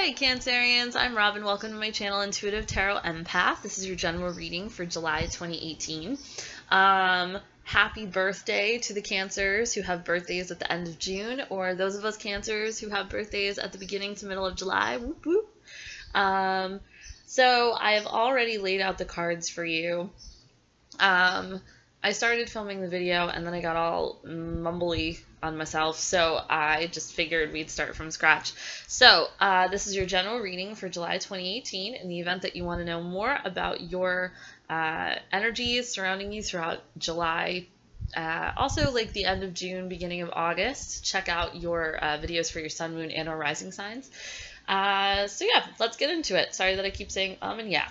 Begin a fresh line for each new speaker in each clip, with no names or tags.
Hey Cancerians, I'm Robin. Welcome to my channel, Intuitive Tarot Empath. This is your general reading for July 2018. Happy birthday to the Cancers who have birthdays at the end of June, or those of us Cancers who have birthdays at the beginning to middle of July. Whoop, whoop. So I have already laid out the cards for you. I started filming the video and then I got all mumbly on myself, so I just figured we'd start from scratch. So this is your general reading for July 2018. In the event that you want to know more about your energies surrounding you throughout July, also like the end of June, beginning of August, check out your videos for your sun, moon, and or rising signs. So yeah, let's get into it. Sorry that I keep saying and yeah.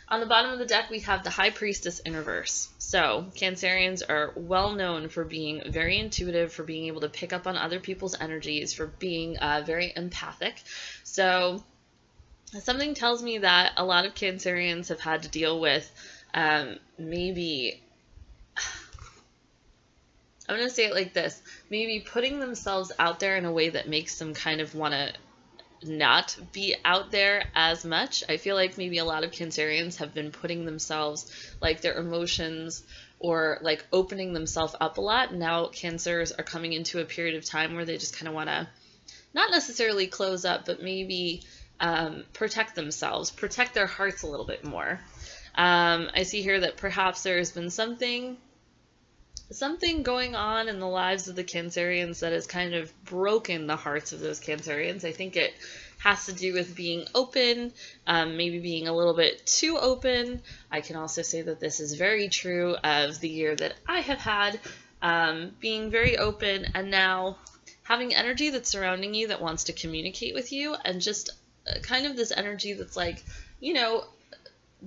On the bottom of the deck, we have the High Priestess in reverse. So Cancerians are well known for being very intuitive, for being able to pick up on other people's energies, for being very empathic. So something tells me that a lot of Cancerians have had to deal with maybe, I'm going to say it like this, maybe putting themselves out there in a way that makes them kind of want to not be out there as much. I feel like maybe a lot of Cancerians have been putting themselves, like their emotions, or like opening themselves up a lot. Now Cancers are coming into a period of time where they just kind of want to not necessarily close up, but maybe protect themselves, protect their hearts a little bit more. I see here that perhaps there has been something going on in the lives of the Cancerians that has kind of broken the hearts of those Cancerians. I think it has to do with being open, maybe being a little bit too open. I can also say that this is very true of the year that I have had, being very open and now having energy that's surrounding you that wants to communicate with you, and just kind of this energy that's like, you know,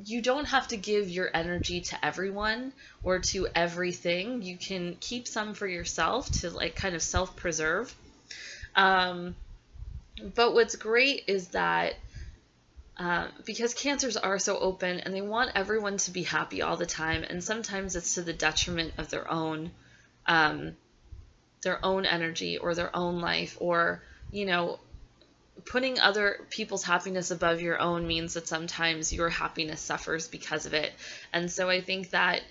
you don't have to give your energy to everyone or to everything. You can keep some for yourself to like kind of self-preserve. But what's great is that because Cancers are so open and they want everyone to be happy all the time, and sometimes it's to the detriment of their own energy or their own life, or, you know, putting other people's happiness above your own means that sometimes your happiness suffers because of it. And so I think that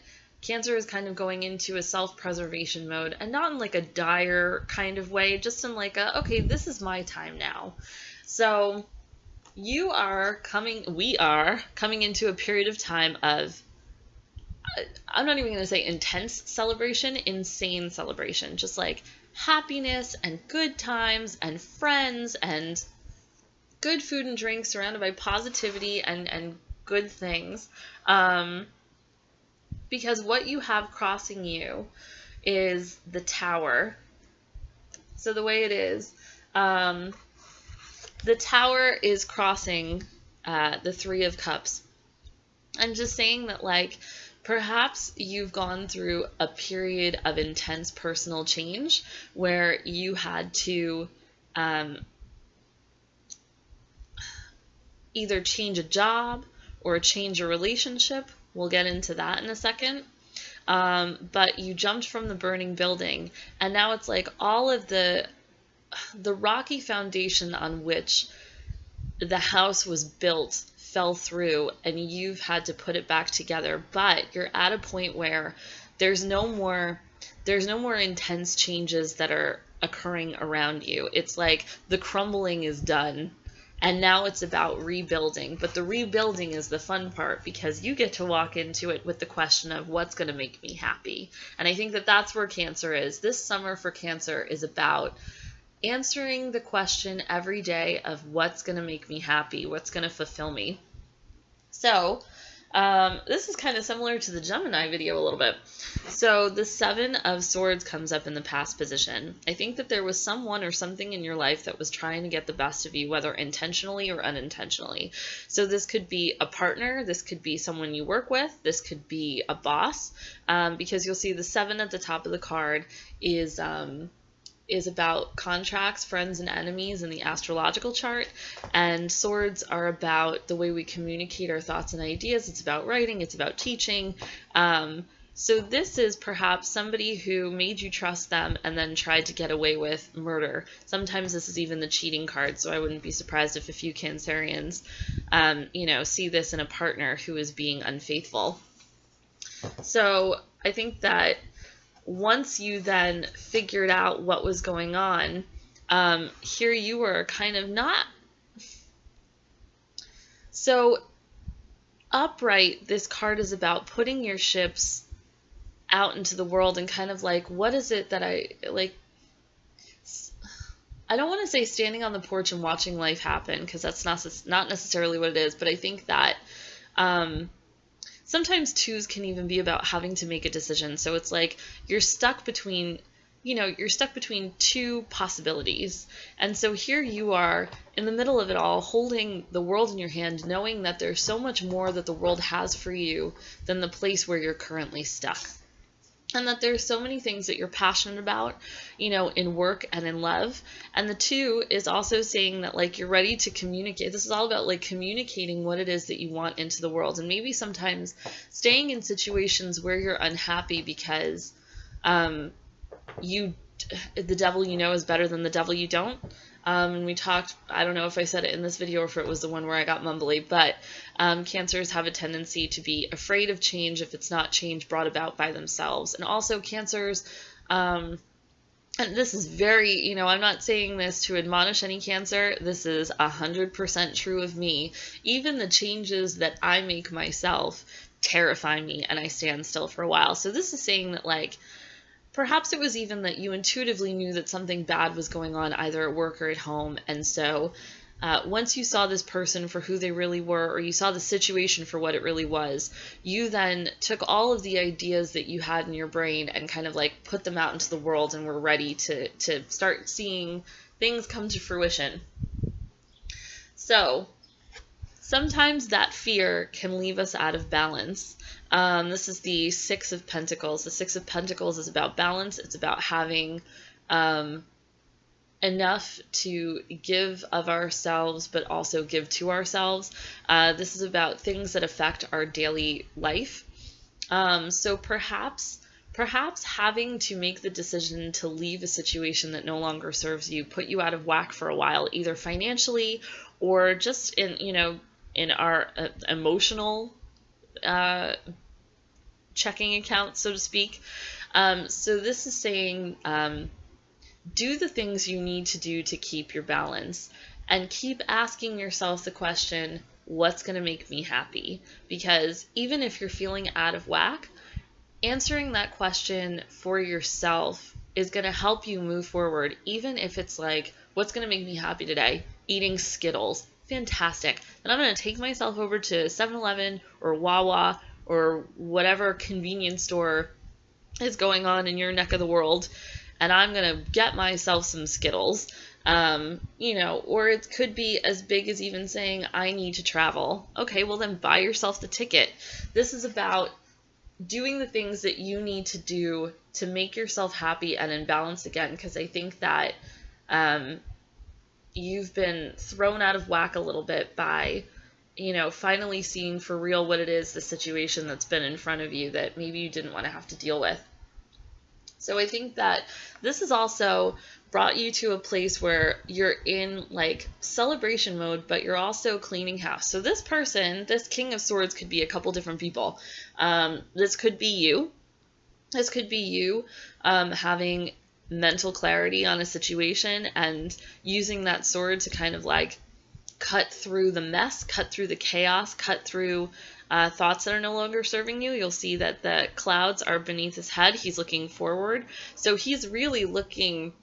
Cancer is kind of going into a self-preservation mode, and not in like a dire kind of way, just in like a, okay, this is my time now. So we are coming into a period of time of, I'm not even going to say intense celebration, insane celebration, just like happiness and good times and friends and good food and drink surrounded by positivity and good things. Because what you have crossing you is the Tower. So the way it is, the Tower is crossing the Three of Cups. I'm just saying that, like, perhaps you've gone through a period of intense personal change where you had to either change a job or change a relationship. We'll get into that in a second. But you jumped from the burning building, and now it's like all of the rocky foundation on which the house was built fell through, and you've had to put it back together. But you're at a point where there's no more intense changes that are occurring around you. It's like the crumbling is done, and now it's about rebuilding. But the rebuilding is the fun part, because you get to walk into it with the question of what's going to make me happy. And I think that that's where Cancer is. This summer for Cancer is about answering the question every day of what's going to make me happy, what's going to fulfill me. So this is kind of similar to the Gemini video a little bit. So the Seven of Swords comes up in the past position. I think that there was someone or something in your life that was trying to get the best of you, whether intentionally or unintentionally. So this could be a partner, this could be someone you work with, this could be a boss, because you'll see the Seven at the top of the card is about contracts, friends, and enemies in the astrological chart, and swords are about the way we communicate our thoughts and ideas. It's about writing, it's about teaching, So this is perhaps somebody who made you trust them and then tried to get away with murder. Sometimes this is even the cheating card, so I wouldn't be surprised if a few Cancerians, see this in a partner who is being unfaithful. So I think that once you then figured out what was going on, here you were kind of not... So upright, this card is about putting your ships out into the world and kind of like, what is it that I like? I don't want to say standing on the porch and watching life happen, because that's not necessarily what it is, but I think that sometimes twos can even be about having to make a decision. So it's like you're stuck between two possibilities. And so here you are in the middle of it all, holding the world in your hand, knowing that there's so much more that the world has for you than the place where you're currently stuck. And that there's so many things that you're passionate about, in work and in love. And the two is also saying that, like, you're ready to communicate. This is all about, like, communicating what it is that you want into the world. And maybe sometimes staying in situations where you're unhappy because the devil you know is better than the devil you don't. And we talked, I don't know if I said it in this video or if it was the one where I got mumbly, but Cancers have a tendency to be afraid of change if it's not change brought about by themselves. And also Cancers, and this is very, I'm not saying this to admonish any Cancer, this is 100% true of me. Even the changes that I make myself terrify me and I stand still for a while. So this is saying that, like, perhaps it was even that you intuitively knew that something bad was going on either at work or at home. And so once you saw this person for who they really were, or you saw the situation for what it really was, you then took all of the ideas that you had in your brain and kind of like put them out into the world and were ready to start seeing things come to fruition. So sometimes that fear can leave us out of balance. This is the Six of Pentacles. The Six of Pentacles is about balance. It's about having enough to give of ourselves, but also give to ourselves. This is about things that affect our daily life. So perhaps having to make the decision to leave a situation that no longer serves you, put you out of whack for a while, either financially or just in our emotional checking account, so to speak. So this is saying do the things you need to do to keep your balance, and keep asking yourself the question, what's going to make me happy? Because even if you're feeling out of whack, answering that question for yourself is going to help you move forward. Even if it's like, what's going to make me happy today? Eating Skittles. Fantastic. Then I'm going to take myself over to 7-Eleven or Wawa or whatever convenience store is going on in your neck of the world, and I'm going to get myself some Skittles. Or it could be as big as even saying, I need to travel. Okay, well then buy yourself the ticket. This is about doing the things that you need to do to make yourself happy and in balance again, because I think that you've been thrown out of whack a little bit by, finally seeing for real what it is, the situation that's been in front of you that maybe you didn't want to have to deal with. So I think that this has also brought you to a place where you're in like celebration mode, but you're also cleaning house. So this person, this King of Swords, could be a couple different people. This could be you. This could be you having mental clarity on a situation and using that sword to kind of like cut through the mess, cut through the chaos, cut through thoughts that are no longer serving you. You'll see that the clouds are beneath his head. He's looking forward. So he's really looking,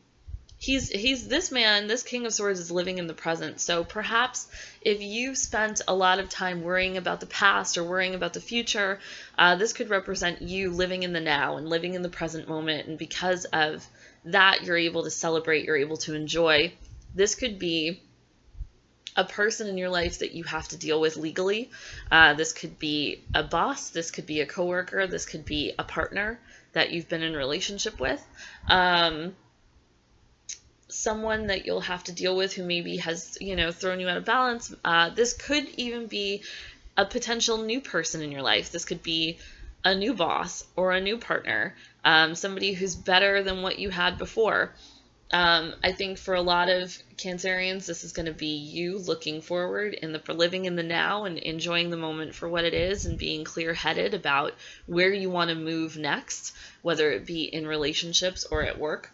he's this man, this King of Swords is living in the present. So perhaps if you spent a lot of time worrying about the past or worrying about the future, this could represent you living in the now and living in the present moment. And because of that, you're able to celebrate, you're able to enjoy. This could be a person in your life that you have to deal with legally. This could be a boss, this could be a coworker, this could be a partner that you've been in a relationship with. Someone that you'll have to deal with who maybe has, thrown you out of balance. This could even be a potential new person in your life. This could be a new boss or a new partner, somebody who's better than what you had before. I think for a lot of Cancerians, this is going to be you looking forward for living in the now and enjoying the moment for what it is and being clear-headed about where you want to move next, whether it be in relationships or at work.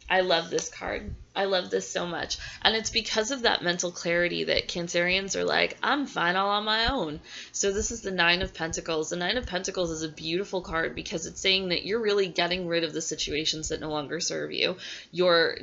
I love this card. I love this so much. And it's because of that mental clarity that Cancerians are like, I'm fine all on my own. So this is the Nine of Pentacles. The Nine of Pentacles is a beautiful card because it's saying that you're really getting rid of the situations that no longer serve you. You're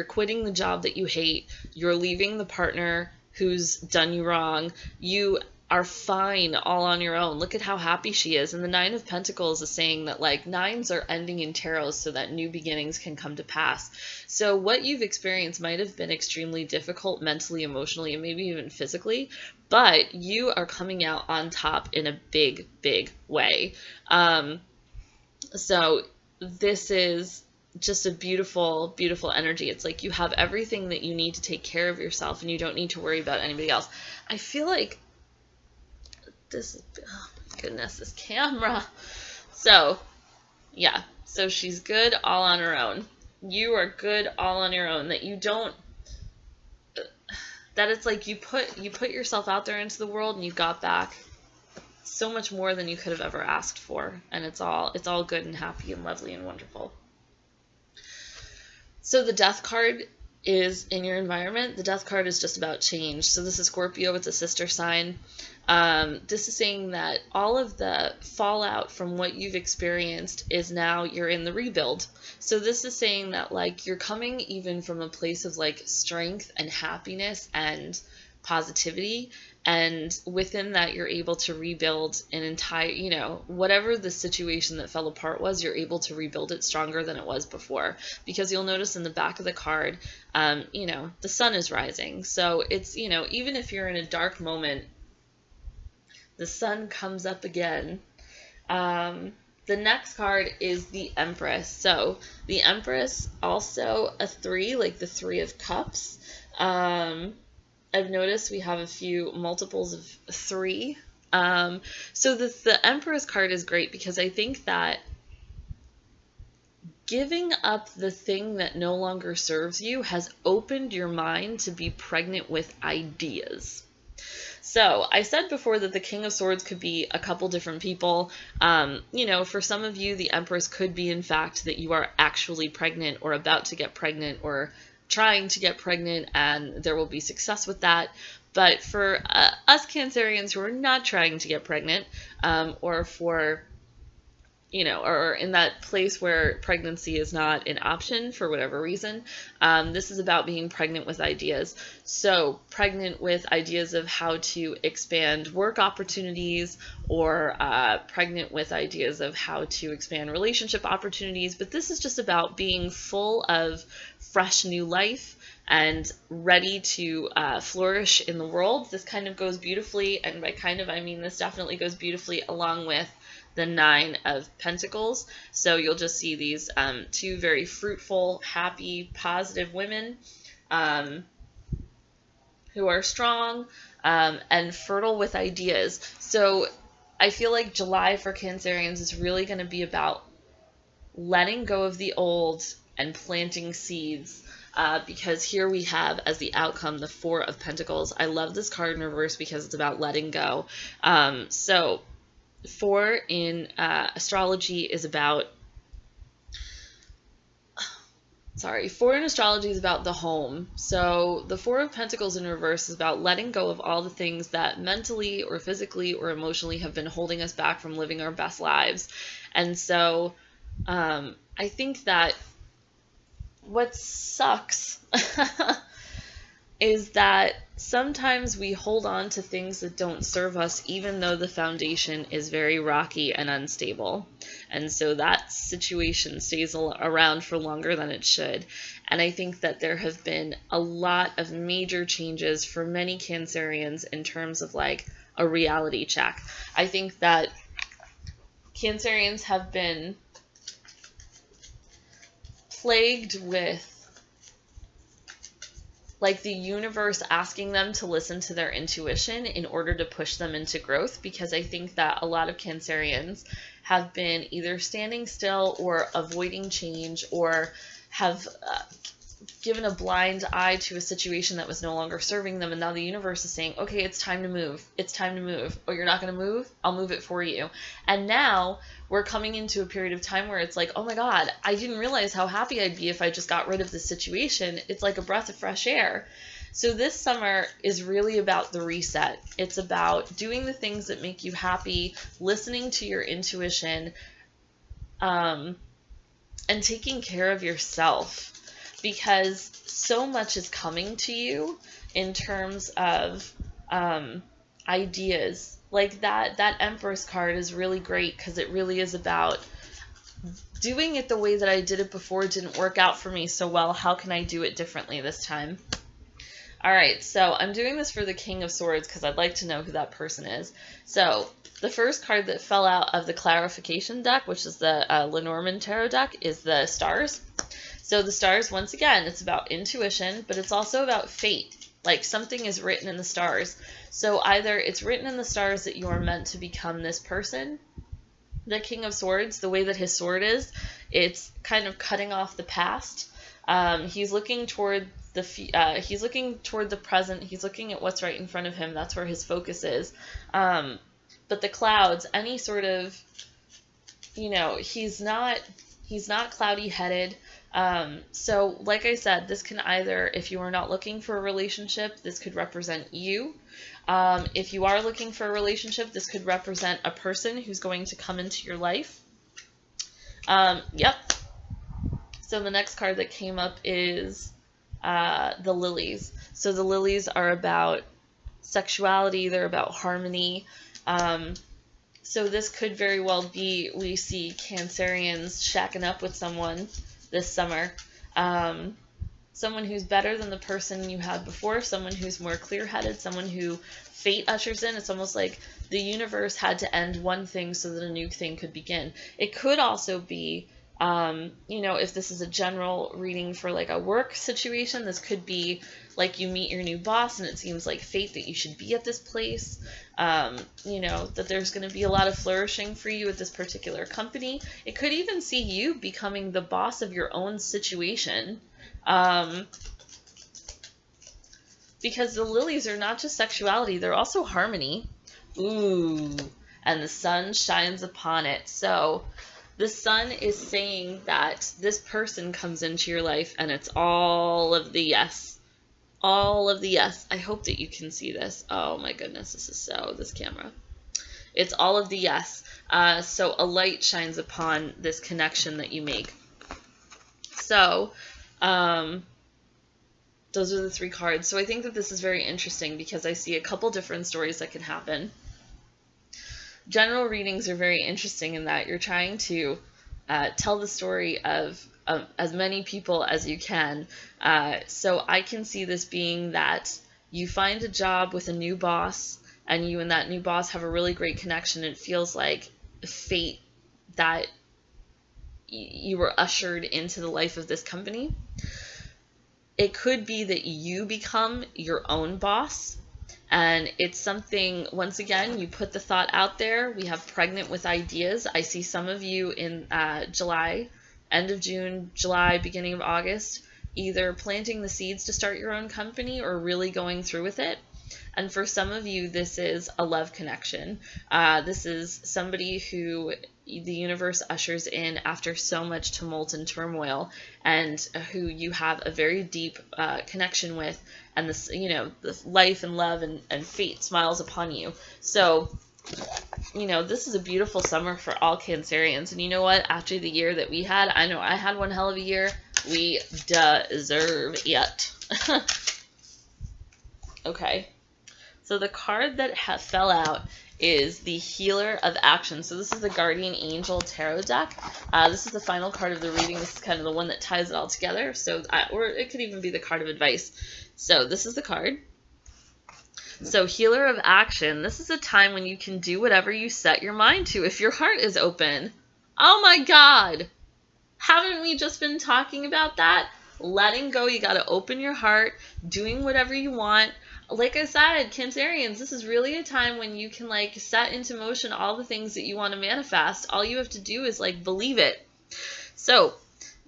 quitting the job that you hate. You're leaving the partner who's done you wrong. You are fine all on your own. Look at how happy she is. And the Nine of Pentacles is saying that like nines are ending in tarot so that new beginnings can come to pass. So what you've experienced might have been extremely difficult mentally, emotionally, and maybe even physically, but you are coming out on top in a big, big way. So this is just a beautiful, beautiful energy. It's like you have everything that you need to take care of yourself and you don't need to worry about anybody else. I feel like this, oh my goodness, this camera. So yeah, so she's good all on her own. You are good all on your own. That you don't, that it's like you put yourself out there into the world and you got back so much more than you could have ever asked for, and it's all good and happy and lovely and wonderful. So the Death card is in your environment. The Death card is just about change. So this is Scorpio, it's a sister sign. This is saying that all of the fallout from what you've experienced is now you're in the rebuild. So this is saying that like you're coming even from a place of like strength and happiness and positivity, and within that you're able to rebuild an entire, you know, whatever the situation that fell apart was, you're able to rebuild it stronger than it was before. Because you'll notice in the back of the card, you know, the sun is rising. So it's, you know, even if you're in a dark moment, the sun comes up again. The next card is the Empress. So the Empress, also a 3, like the 3 of Cups. I've noticed we have a few multiples of 3. So the Empress card is great because I think that giving up the thing that no longer serves you has opened your mind to be pregnant with ideas. So I said before that the King of Swords could be a couple different people. You know, for some of you, the Empress could be, in fact, that you are actually pregnant or about to get pregnant or trying to get pregnant, and there will be success with that. But for us Cancerians who are not trying to get pregnant, or for, you know, or in that place where pregnancy is not an option for whatever reason, this is about being pregnant with ideas. So pregnant with ideas of how to expand work opportunities, or pregnant with ideas of how to expand relationship opportunities. But this is just about being full of fresh new life and ready to flourish in the world. This kind of goes beautifully, and by kind of I mean this definitely goes beautifully along with the Nine of Pentacles. So you'll just see these 2 very fruitful, happy, positive women who are strong and fertile with ideas. So I feel like July for Cancerians is really going to be about letting go of the old and planting seeds. Because here we have as the outcome the 4 of Pentacles. I love this card in reverse because it's about letting go. So 4 in astrology is about, 4 in astrology is about the home. So the 4 of Pentacles in reverse is about letting go of all the things that mentally or physically or emotionally have been holding us back from living our best lives. And so I think that what sucks is that sometimes we hold on to things that don't serve us, even though the foundation is very rocky and unstable. And so that situation stays around for longer than it should. And I think that there have been a lot of major changes for many Cancerians in terms of like a reality check. I think that Cancerians have been plagued with like the universe asking them to listen to their intuition in order to push them into growth, because I think that a lot of Cancerians have been either standing still or avoiding change, or have given a blind eye to a situation that was no longer serving them, and now the universe is saying, okay, it's time to move. It's time to move. Oh, you're not going to move? I'll move it for you. And now we're coming into a period of time where it's like, oh my God, I didn't realize how happy I'd be if I just got rid of this situation. It's like a breath of fresh air. So this summer is really about the reset. It's about doing the things that make you happy, listening to your intuition, and taking care of yourself. Because so much is coming to you in terms of ideas. Like that Empress card is really great, because it really is about doing it the way that I did it before didn't work out for me so well. How can I do it differently this time? All right, so I'm doing this for the King of Swords because I'd like to know who that person is. So the first card that fell out of the clarification deck, which is the Lenormand Tarot deck, is the Stars. So the stars, once again, it's about intuition, but it's also about fate. Like something is written in the stars. So either it's written in the stars that you are meant to become this person. The King of Swords, the way that his sword is, it's kind of cutting off the past. He's looking toward the present. He's looking at what's right in front of him. That's where his focus is. But the clouds, any sort of, he's not cloudy-headed. So like I said, this can either, if you are not looking for a relationship, this could represent you. If you are looking for a relationship, this could represent a person who's going to come into your life. Yep. So the next card that came up is the Lilies. So the Lilies are about sexuality. They're about harmony. So this could very well be, we see Cancerians shacking up with someone this summer. Someone who's better than the person you had before, someone who's more clear-headed, someone who fate ushers in. It's almost like the universe had to end one thing so that a new thing could begin. It could also be, if this is a general reading for like a work situation, this could be like you meet your new boss and it seems like fate that you should be at this place, that there's going to be a lot of flourishing for you at this particular company. It could even see you becoming the boss of your own situation, because the Lilies are not just sexuality, they're also harmony. Ooh, and the sun shines upon it. So the sun is saying that this person comes into your life and it's all of the yes. All of the yes. I hope that you can see this. Oh my goodness, this camera. It's all of the yes. So a light shines upon this connection that you make. So, those are the three cards. So I think that this is very interesting because I see a couple different stories that can happen. General readings are very interesting in that you're trying to tell the story of as many people as you can. So I can see this being that you find a job with a new boss, and you and that new boss have a really great connection. It feels like fate that you were ushered into the life of this company. It could be that you become your own boss. And it's something, once again, you put the thought out there. We have pregnant with ideas. I see some of you in July, end of June, July, beginning of August, either planting the seeds to start your own company or really going through with it. And for some of you, this is a love connection. This is somebody who the universe ushers in after so much tumult and turmoil, and who you have a very deep connection with, and this, this life and love and fate smiles upon you. So, this is a beautiful summer for all Cancerians. And you know what? After the year that we had, I know I had one hell of a year. We deserve it. Okay. So the card that fell out is the Healer of Action. So this is the Guardian Angel Tarot deck. This is the final card of the reading. This is kind of the one that ties it all together. So, or it could even be the card of advice. So this is the card. So Healer of Action. This is a time when you can do whatever you set your mind to if your heart is open. Oh my God! Haven't we just been talking about that? letting go. You got to open your heart, doing whatever you want. Like I said, Cancerians, this is really a time when you can like set into motion all the things that you want to manifest. All you have to do is like believe it. So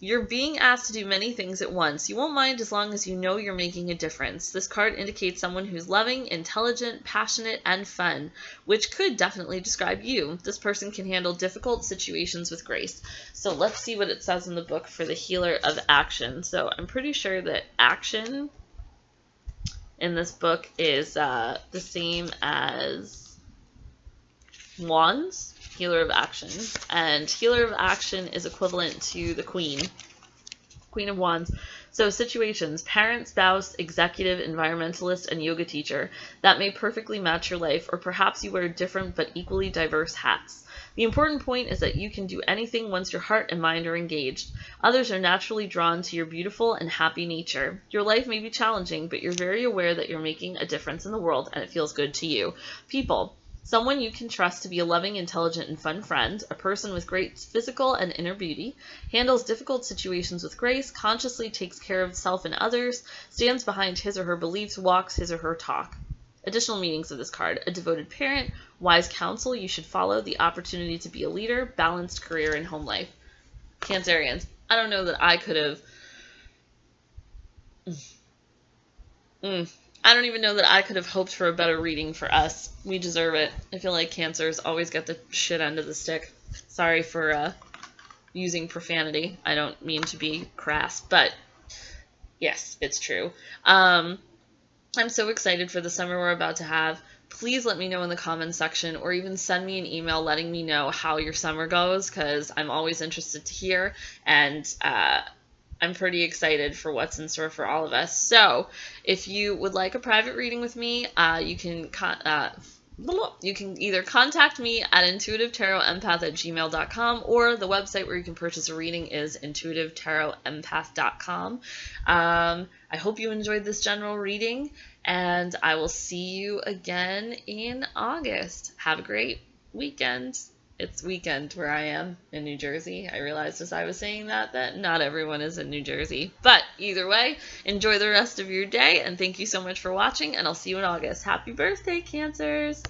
you're being asked to do many things at once. You won't mind as long as you know you're making a difference. This card indicates someone who's loving, intelligent, passionate, and fun, which could definitely describe you. This person can handle difficult situations with grace. So let's see what it says in the book for the Healer of Action. So I'm pretty sure that action in this book is the same as wands. Healer of Action. And Healer of Action is equivalent to the Queen of Wands. So situations, parent, spouse, executive, environmentalist, and yoga teacher. That may perfectly match your life, or perhaps you wear different but equally diverse hats. The important point is that you can do anything once your heart and mind are engaged. Others are naturally drawn to your beautiful and happy nature. Your life may be challenging, but you're very aware that you're making a difference in the world, and it feels good to you. People. Someone you can trust to be a loving, intelligent, and fun friend, a person with great physical and inner beauty, handles difficult situations with grace, consciously takes care of self and others, stands behind his or her beliefs, walks his or her talk. Additional meanings of this card: a devoted parent, wise counsel you should follow, the opportunity to be a leader, balanced career and home life. Cancerians, I don't know that I could have... I don't even know that I could have hoped for a better reading for us. We deserve it. I feel like Cancers always get the shit end of the stick. Sorry for using profanity. I don't mean to be crass, but yes, it's true. I'm so excited for the summer we're about to have. Please let me know in the comments section, or even send me an email letting me know how your summer goes, because I'm always interested to hear, and I'm pretty excited for what's in store for all of us. So if you would like a private reading with me, you can either contact me at intuitivetarotempath@gmail.com, or the website where you can purchase a reading is intuitivetarotempath.com. I hope you enjoyed this general reading, and I will see you again in August. Have a great weekend. It's weekend where I am in New Jersey. I realized as I was saying that not everyone is in New Jersey. But either way, enjoy the rest of your day, and thank you so much for watching, and I'll see you in August. Happy birthday, Cancers!